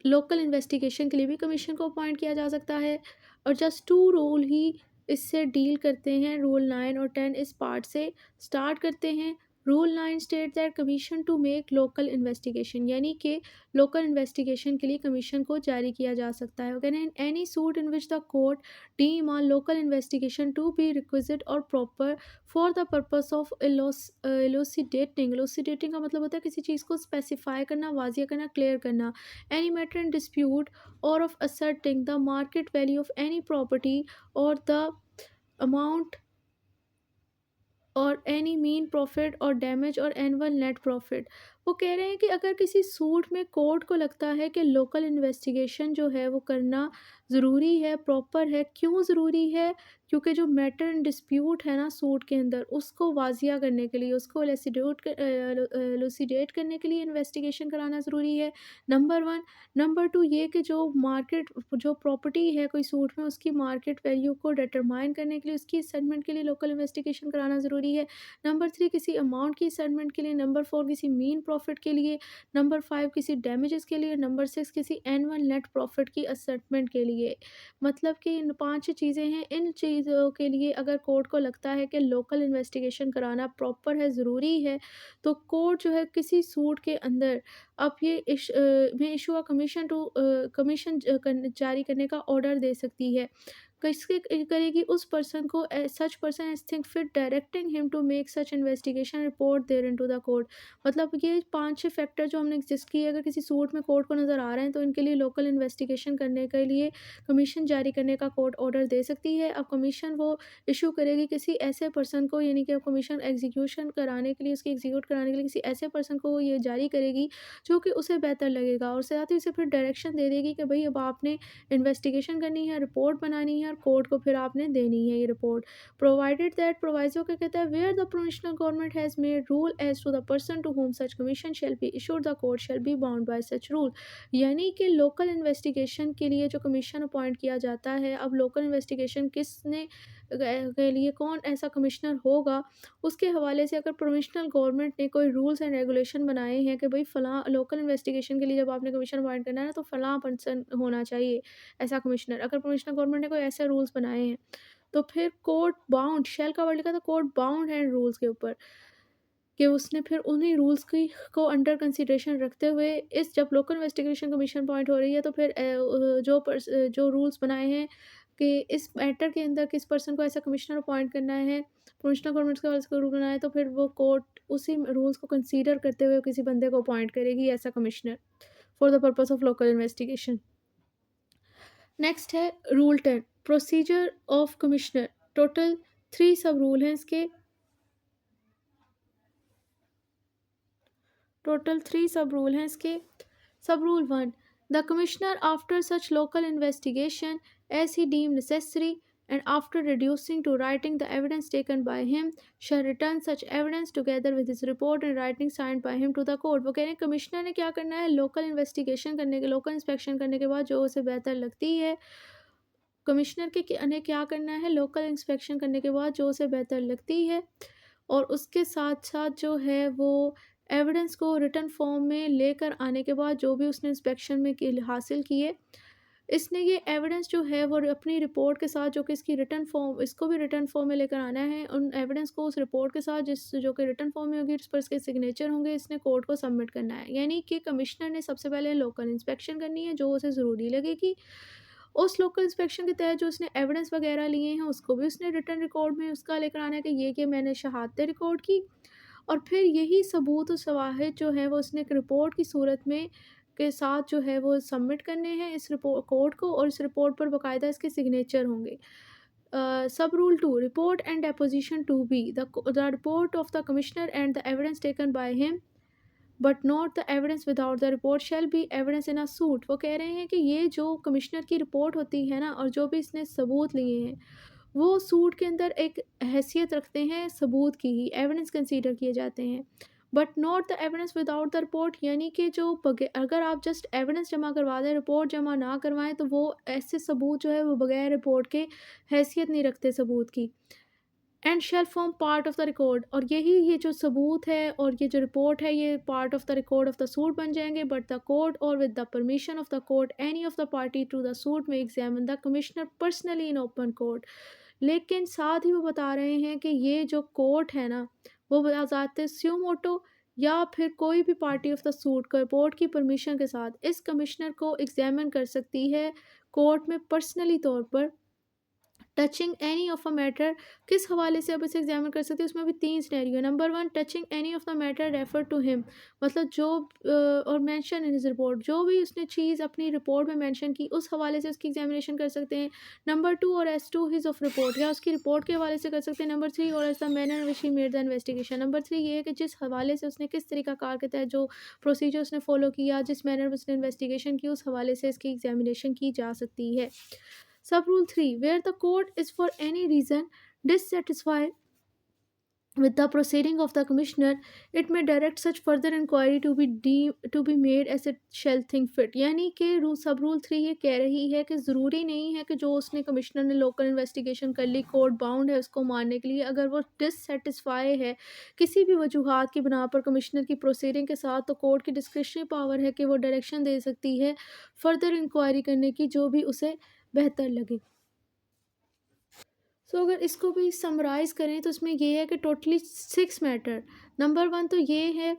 लोकल इन्वेस्टिगेशन के लिए भी कमीशन को अपॉइंट किया जा सकता है। और जस्ट 2 रूल ही इससे डील करते हैं। रूल 9 और 10 इस पार्ट से स्टार्ट करते हैं। Rule 9 state that commission to make local investigation, यानी कि लोकल इन्वेस्टिगेशन के लिए कमीशन को जारी किया जा सकता है। In any suit in which the court deem a local investigation to be requisite or proper for the purpose of elucidating. Elucidating का मतलब होता है किसी चीज़ को स्पेसिफाई करना, वाजिया करना, क्लियर करना। Any matter in dispute or of asserting the market value of any property or the amount और एनी मीन प्रॉफिट और डैमेज और एनुअल नेट प्रॉफिट। वो कह रहे हैं कि अगर किसी सूट में कोर्ट को लगता है कि लोकल इन्वेस्टिगेशन जो है वो करना ज़रूरी है, प्रॉपर है। क्यों ज़रूरी है? क्योंकि जो मैटर इन डिस्प्यूट है ना सूट के अंदर उसको वाजिया करने के लिए, उसको एलुसिडेट करने के लिए इन्वेस्टिगेशन कराना ज़रूरी है, नंबर 1। नंबर 2 ये कि जो प्रॉपर्टी है कोई सूट में उसकी मार्केट वैल्यू को डिटरमाइन करने के लिए, उसकी सेटलमेंट के लिए लोकल इन्वेस्टिगेशन कराना ज़रूरी है। नंबर 3 किसी अमाउंट की सेटलमेंट के लिए, नंबर 4 किसी मीन प्रॉफिट के लिए, नंबर 5 किसी डैमेजेस के लिए, नंबर 6 किसी एनुअल नेट प्रॉफिट की असेसमेंट के लिए। मतलब कि इन 5 चीज़ें हैं। इन चीज़ों के लिए अगर कोर्ट को लगता है कि लोकल इन्वेस्टिगेशन कराना प्रॉपर है, ज़रूरी है, तो कोर्ट जो है किसी सूट के अंदर आप ये में issue a commission to commission जारी करने का ऑर्डर दे सकती है। किसके करेगी? उस पर्सन को, such person as think fit directing him to make such investigation report there into the court. मतलब ये 5-6 फैक्टर जो हमने एग्जिस्ट किए, अगर किसी सूट में कोर्ट को नज़र आ रहे हैं तो इनके लिए लोकल इन्वेस्टिगेशन करने के लिए कमीशन जारी करने का कोर्ट ऑर्डर दे सकती है। अब कमीशन वो इशू करेगी किसी ऐसे पर्सन को, यानी कि अब कमीशन एग्जीक्यूशन कराने के लिए, उसकी एग्जीक्यूट कराने के लिए किसी ऐसे पर्सन को ये जारी करेगी जो कि उसे बेहतर लगेगा, और साथ ही उसे फिर डायरेक्शन दे देगी कि भाई अब आपने इन्वेस्टिगेशन करनी है, रिपोर्ट बनानी है और कोर्ट को फिर आपने देनी है ये रिपोर्ट। प्रोवाइडेड दैट, प्रोवाइजो क्या कहता है, where the provincial government has made rule as to the person to whom such commission shall be issued, the court shall be bound by such rule. यानी कि लोकल इन्वेस्टिगेशन के लिए जो कमीशन अपॉइंट किया जाता है, अब लोकल इन्वेस्टिगेशन किसने के लिए कौन ऐसा कमिश्नर होगा, उसके हवाले से अगर प्रोविंशनल गवर्नमेंट ने कोई रूल्स एंड रेगुलेशन बनाए हैं कि भाई फ़लाँ लोकल इन्वेस्टिगेशन के लिए जब आपने कमीशन अपॉइंट करना है ना, तो फ़लाँ पर्सन होना चाहिए ऐसा कमिश्नर। अगर प्रोविंशनल गवर्नमेंट ने कोई ऐसे रूल्स बनाए हैं, तो फिर कोर्ट बाउंड, शेल का वर्ड लिखा, तो कोर्ट बाउंड है रूल्स के ऊपर, कि उसने फिर उन्हीं रूल्स की को अंडर कंसिडरेशन रखते हुए, इस जब लोकल इन्वेस्टिगेशन कमीशन पॉइंट हो रही है, तो फिर जो रूल्स बनाए हैं कि इस मैटर के अंदर किस पर्सन को ऐसा कमिश्नर अपॉइंट करना है, प्रोविंशनल गवर्नमेंट के वाले से कोई रूल बनाए, तो फिर वो कोर्ट उसी रूल्स को कंसीडर करते हुए किसी बंदे को अपॉइंट करेगी ऐसा commissioner, for the purpose of local investigation. Next है rule 10, procedure of commissioner. Total 3 sub rule हैं इसके। Sub rule 1, the commissioner after such local investigation as he deem necessary and after reducing to writing the evidence taken by him shall return such evidence together with his report and writing signed by him to the court। वो कह रहे हैं कमिश्नर ने क्या करना है, लोकल इन्वेस्टिगेशन करने के, लोकल इंस्पेक्शन करने के बाद जो उसे बेहतर लगती है, कमिश्नर के ने क्या करना है, लोकल इंस्पेक्शन करने के बाद जो उसे बेहतर लगती है, और उसके साथ साथ जो है वो एविडेंस को रिटर्न फॉर्म में लेकर आने के बाद जो भी उसने इंस्पेक्शन में हासिल किए, इसने ये एविडेंस जो है वो अपनी रिपोर्ट के साथ, जो कि इसकी रिटर्न फॉर्म, इसको भी रिटर्न फॉर्म में लेकर आना है, उन एविडेंस को उस रिपोर्ट के साथ जिस जो कि रिटर्न फॉर्म में होगी, उस पर इसके सिग्नेचर होंगे, इसने कोर्ट को सबमिट करना है। यानी कि कमिश्नर ने सबसे पहले लोकल इंस्पेक्शन करनी है जो उसे ज़रूरी लगेगी, उस लोकल इंस्पेक्शन के तहत जो उसने एविडेंस वगैरह लिए हैं उसको भी उसने रिटर्न रिकॉर्ड में उसका लेकर आना है कि ये कि मैंने शहादतें रिकॉर्ड की, और फिर यही सबूत और शवाहिद जो है वो उसने एक रिपोर्ट की सूरत में के साथ जो है वो सबमिट करने हैं इस रिपोर्ट कोर्ट को, और इस रिपोर्ट पर बाकायदा इसके सिग्नेचर होंगे। सब rule 2, report and deposition to be the report of the commissioner and the evidence taken by him but not the evidence without the report shall be evidence in a suit. वो कह रहे हैं कि ये जो कमिश्नर की रिपोर्ट होती है ना, और जो भी इसने सबूत लिए हैं, वो सूट के अंदर एक हैसियत रखते हैं सबूत की ही, एविडेंस कंसीडर किए जाते हैं, but not the evidence without the report. यानी कि जो अगर आप जस्ट एविडेंस जमा करवा दें, रिपोर्ट जमा ना करवाएं, तो वो ऐसे सबूत जो है वो बगैर रिपोर्ट के हैसियत नहीं रखते सबूत की। And shall form part of the record, और यही ये जो सबूत है और ये जो रिपोर्ट है ये part of the record of the suit बन जाएंगे, but the court or with the permission of the court any of the party to the suit may examine the commissioner personally in open court. लेकिन साथ ही वो बता रहे हैं कि ये जो कोर्ट है ना, वो बताते स्यू मोटो या फिर कोई भी party of the suit court की परमिशन के साथ इस कमिश्नर को एग्जामिन कर सकती है कोर्ट में पर्सनली तौर पर, touching any of a matter. किस हवाले से अब इसे एग्जामिन कर सकते हैं, उसमें भी 3 सिनेरियो है। Number 1, touching any of the matter refer to him, मतलब जो और मेंशन इन हिज रिपोर्ट, जो भी उसने चीज़ अपनी रिपोर्ट में मेंशन की उस हवाले से उसकी एग्जामिनेशन कर सकते हैं। नंबर 2, और as to his of report, या उसकी रिपोर्ट के हवाले से कर सकते हैं। नंबर 3, और as the manner which he made the investigation. Number 3 ये है कि जिस हवाले से उसने, किस तरीकाकार के तहत जो प्रोसीजर उसने फॉलो किया, जिस मैनर में उसने इन्वेस्टिगेशन की, उस हवाले से इसकी एग्जामिनेशन की जा सकती है। Sub rule 3, where the court is for any reason dissatisfied with the proceeding of the commissioner, it may direct such further inquiry to be made as it shall think fit। यानी कि सब रूल 3 ये कह रही है कि ज़रूरी नहीं है कि जो उसने कमिश्नर ने लोकल इन्वेस्टिगेशन कर ली, कोर्ट बाउंड है उसको मानने के लिए। अगर वो डिससेटिस्फाई है किसी भी वजूहात की बिना पर कमिश्नर की प्रोसीडिंग के साथ, तो कोर्ट की डिस्क्रिशनरी पावर है कि वो डायरेक्शन दे सकती है फर्दर इंक्वायरी करने की, जो भी उसे बेहतर लगे। सो अगर इसको भी समराइज़ करें तो इसमें ये है कि टोटली 6 मैटर। नंबर 1 तो ये है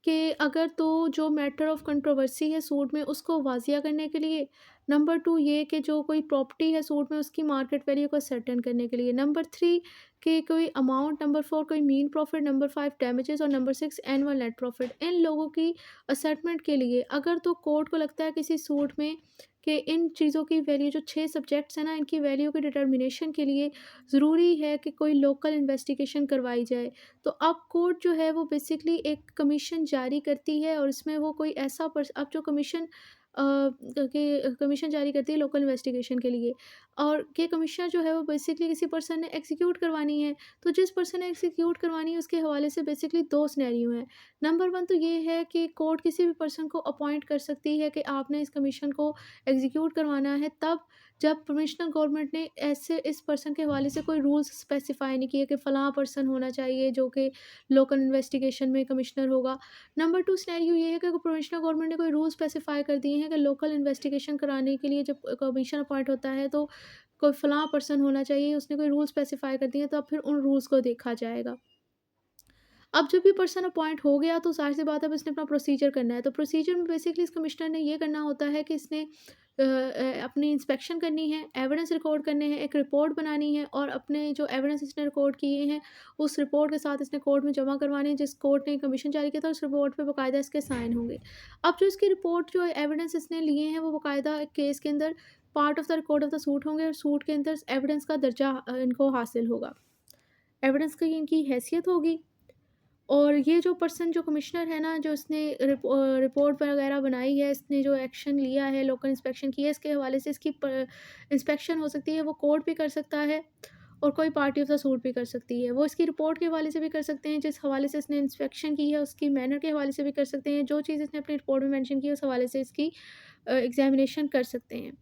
कि अगर तो जो मैटर ऑफ कंट्रोवर्सी है सूट में उसको वाज़िया करने के लिए। नंबर 2 ये कि जो कोई प्रॉपर्टी है सूट में उसकी मार्केट वैल्यू को सर्टेन करने के लिए। नंबर 3 कि कोई अमाउंट। नंबर 4 कोई मीन प्रॉफ़िट। नंबर 5 डैमेजेस और नंबर 6 एनुअल नेट प्रॉफ़िट। इन लोगों की असेटमेंट के लिए अगर तो कोर्ट को लगता है किसी सूट में कि इन चीज़ों की वैल्यू जो 6 सब्जेक्ट्स हैं ना इनकी वैल्यू की डिटर्मिनेशन के लिए ज़रूरी है कि कोई लोकल इन्वेस्टिगेशन करवाई जाए। तो अब कोर्ट जो है वो बेसिकली एक कमीशन जारी करती है और इसमें वो कोई ऐसा अब जो कमीशन कमीशन जारी करती है लोकल इन्वेस्टिगेशन के लिए। और ये कमीशन जो है वो बेसिकली किसी पर्सन ने एग्जीक्यूट करवानी है। तो जिस पर्सन ने एग्जीक्यूट करवानी है उसके हवाले से बेसिकली 2 सिनेरियो हैं। नंबर 1 तो ये है कि कोर्ट किसी भी पर्सन को अपॉइंट कर सकती है कि आपने इस कमीशन को एग्जीक्यूट करवाना है तब जब प्रोविंशनल गवर्नमेंट ने ऐसे इस पर्सन के हवाले से कोई रूल्स स्पेसिफाई नहीं किए कि फ़लाँ पर्सन होना चाहिए जो कि लोकल इन्वेस्टिगेशन में कमिश्नर होगा। नंबर 2 सिनेरियो ये है कि प्रोविंशनल गवर्नमेंट ने कोई रूल स्पेसिफाई कर दिए हैं कि लोकल इन्वेस्टिगेशन कराने के लिए जब कमीशन अपॉइंट होता है तो कोई फ़लाँ पर्सन होना चाहिए, उसने कोई रूल स्पेसिफाई कर दिए हैं तो अब फिर उन रूल्स को देखा जाएगा। अब जब ये पर्सन अपॉइंट हो गया तो ज़ाहिर-सी बात है अब इसने अपना प्रोसीजर करना है। तो प्रोसीजर में बेसिकली इस कमिश्नर ने ये करना होता है कि इसने अपनी इंस्पेक्शन करनी है, एविडेंस रिकॉर्ड करने हैं, एक रिपोर्ट बनानी है और अपने जो एविडेंस इसने रिकॉर्ड किए हैं, उस रिपोर्ट के साथ इसने कोर्ट में जमा करवाने हैं, जिस कोर्ट ने कमीशन जारी किया था उस रिपोर्ट पे बाकायदा इसके साइन होंगे। अब जो इसकी रिपोर्ट जो एविडेंस इसने लिए हैं वो बाकायदा केस के अंदर part of the record of the suit होंगे और सूट के अंदर एविडेंस का दर्जा इनको हासिल होगा। एविडेंस की इनकी हैसियत होगी। और ये जो पर्सन जो कमिश्नर है ना, जो इसने रिपोर्ट वगैरह बनाई है, इसने जो एक्शन लिया है, लोकल इंस्पेक्शन की है, इसके हवाले से इसकी इंस्पेक्शन हो सकती है, वो कोर्ट भी कर सकता है और कोई पार्टी ऑफ द सूट भी कर सकती है। वो इसकी रिपोर्ट के हवाले से भी कर सकते हैं, जिस हवाले से इसने इंस्पेक्शन की है, उसकी मैनर के हवाले से भी कर सकते हैं, जो चीज़ इसने अपनी रिपोर्ट में मेंशन की है, उस हवाले से इसकी एग्जामिनेशन कर सकते हैं।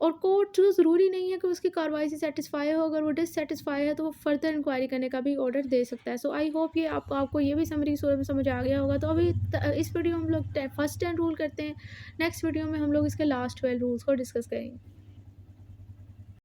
और कोर्ट जो ज़रूरी नहीं है कि उसकी कार्रवाई से सैटिस्फाई हो, अगर वो डिससैटिस्फाई है तो वो फर्दर इंक्वायरी करने का भी ऑर्डर दे सकता है। सो आई होप ये आपको ये भी समरी सूरत में समझ आ गया होगा। तो अभी इस वीडियो में हम लोग फर्स्ट 10 रूल करते हैं। नेक्स्ट वीडियो में हम लोग इसके लास्ट 12 रूल्स को डिस्कस करेंगे।